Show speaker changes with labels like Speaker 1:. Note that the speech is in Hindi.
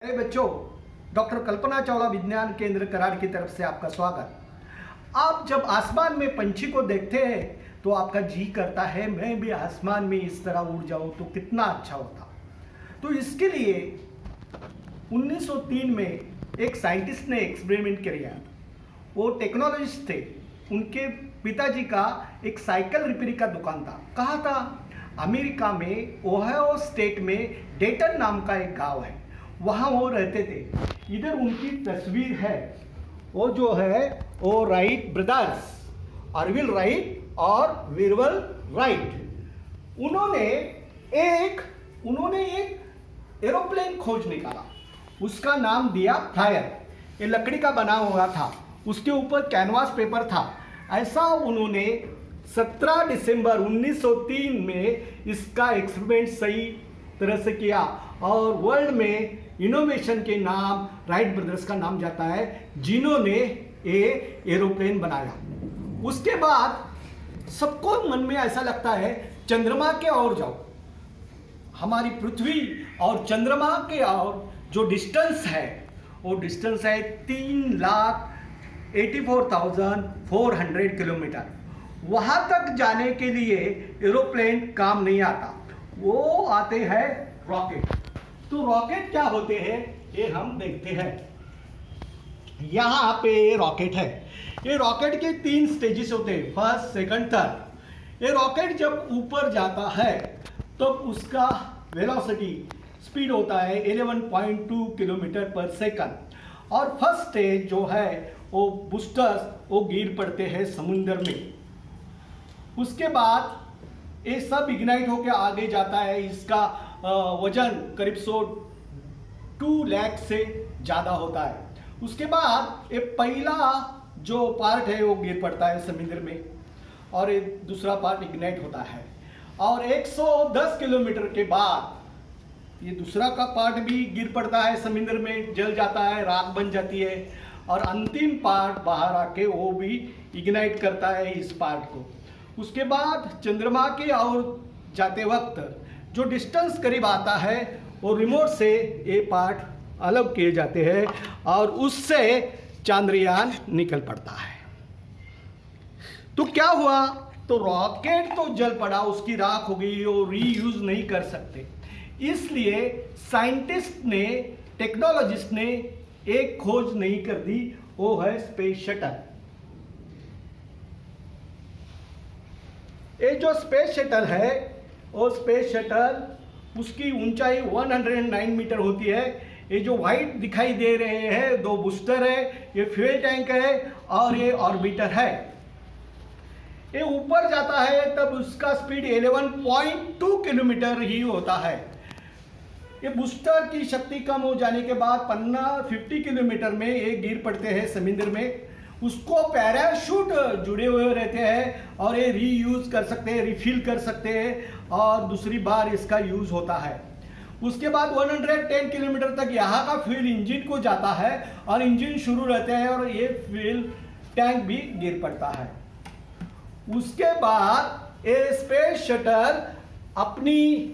Speaker 1: अरे बच्चों, डॉक्टर कल्पना चावला विज्ञान केंद्र कराड़ की तरफ से आपका स्वागत। आप जब आसमान में पंछी को देखते हैं तो आपका जी करता है मैं भी आसमान में इस तरह उड़ जाऊं तो कितना अच्छा होता। तो इसके लिए 1903 में एक साइंटिस्ट ने एक्सपेरिमेंट किया। वो टेक्नोलॉजिस्ट थे। उनके पिताजी का एक साइकिल रिपेयरिंग का दुकान था। कहाँ था? अमेरिका में ओहायो स्टेट में डेटन नाम का एक गांव है, वहाँ वो रहते थे। इधर उनकी तस्वीर है। वो जो है वो राइट ब्रदर्स, ऑरविल राइट और विरवल राइट, उन्होंने एक एरोप्लेन खोज निकाला। उसका नाम दिया फ्लायर। ये लकड़ी का बना हुआ था, उसके ऊपर कैनवास पेपर था। ऐसा उन्होंने 17 दिसंबर 1903 में इसका एक्सपेरिमेंट सही तरह से किया और वर्ल्ड में इनोवेशन के नाम राइट ब्रदर्स का नाम जाता है, जिन्होंने ये एरोप्लेन बनाया। उसके बाद सबको मन में ऐसा लगता है चंद्रमा के और जाओ। हमारी पृथ्वी और चंद्रमा के और जो डिस्टेंस है वो डिस्टेंस है 3,84,400 किलोमीटर। वहाँ तक जाने के लिए एरोप्लेन काम नहीं आता, वो आते हैं रॉकेट। तो रॉकेट क्या होते हैं ये हम देखते हैं। यहाँ पे रॉकेट है। ये रॉकेट के 3 स्टेजेस होते हैं, फर्स्ट सेकंड थर्ड। ये रॉकेट जब ऊपर जाता है तो उसका वेलोसिटी स्पीड होता है 11.2 किलोमीटर पर सेकंड। और फर्स्ट स्टेज जो है वो बूस्टर्स वो गिर पड़ते हैं समुद्र में। उसके बाद ये सब इग्नाइट होकर आगे जाता है। इसका वजन करीब 2 लाख से ज़्यादा होता है। उसके बाद ये पहला जो पार्ट है वो गिर पड़ता है समुद्र में और ये दूसरा पार्ट इग्नाइट होता है। और 110 किलोमीटर के बाद ये दूसरा का पार्ट भी गिर पड़ता है समुद्र में, जल जाता है, राख बन जाती है। और अंतिम पार्ट बाहर आके वो भी इग्नाइट करता है इस पार्ट को। उसके बाद चंद्रमा के और जाते वक्त जो डिस्टेंस करीब आता है वो रिमोट से ये पार्ट अलग किए जाते हैं और उससे चांद्रयान निकल पड़ता है। तो क्या हुआ? तो रॉकेट तो जल पड़ा, उसकी राख हो गई, वो रीयूज नहीं कर सकते। इसलिए साइंटिस्ट ने, टेक्नोलॉजिस्ट ने एक खोज नहीं कर दी, वो है स्पेस शटल। ये जो स्पेस शटल है वो स्पेस शटल उसकी ऊंचाई 109 मीटर होती है। ये जो व्हाइट दिखाई दे रहे हैं 2 बूस्टर है, ये फ्यूल टैंक है और ये ऑर्बिटर है। ये ऊपर जाता है तब उसका स्पीड 11.2 किलोमीटर ही होता है। ये बूस्टर की शक्ति कम हो जाने के बाद 50 किलोमीटर में ये गिर पड़ते हैं समुद्र में। उसको पैराशूट जुड़े हुए रहते हैं और ये रीयूज कर सकते हैं, रिफिल कर सकते हैं और दूसरी बार इसका यूज होता है। उसके बाद 110 किलोमीटर तक यहाँ का फ्यूल इंजन को जाता है और इंजन शुरू रहते हैं और ये फ्यूल टैंक भी गिर पड़ता है। उसके बाद ये स्पेस शटल अपनी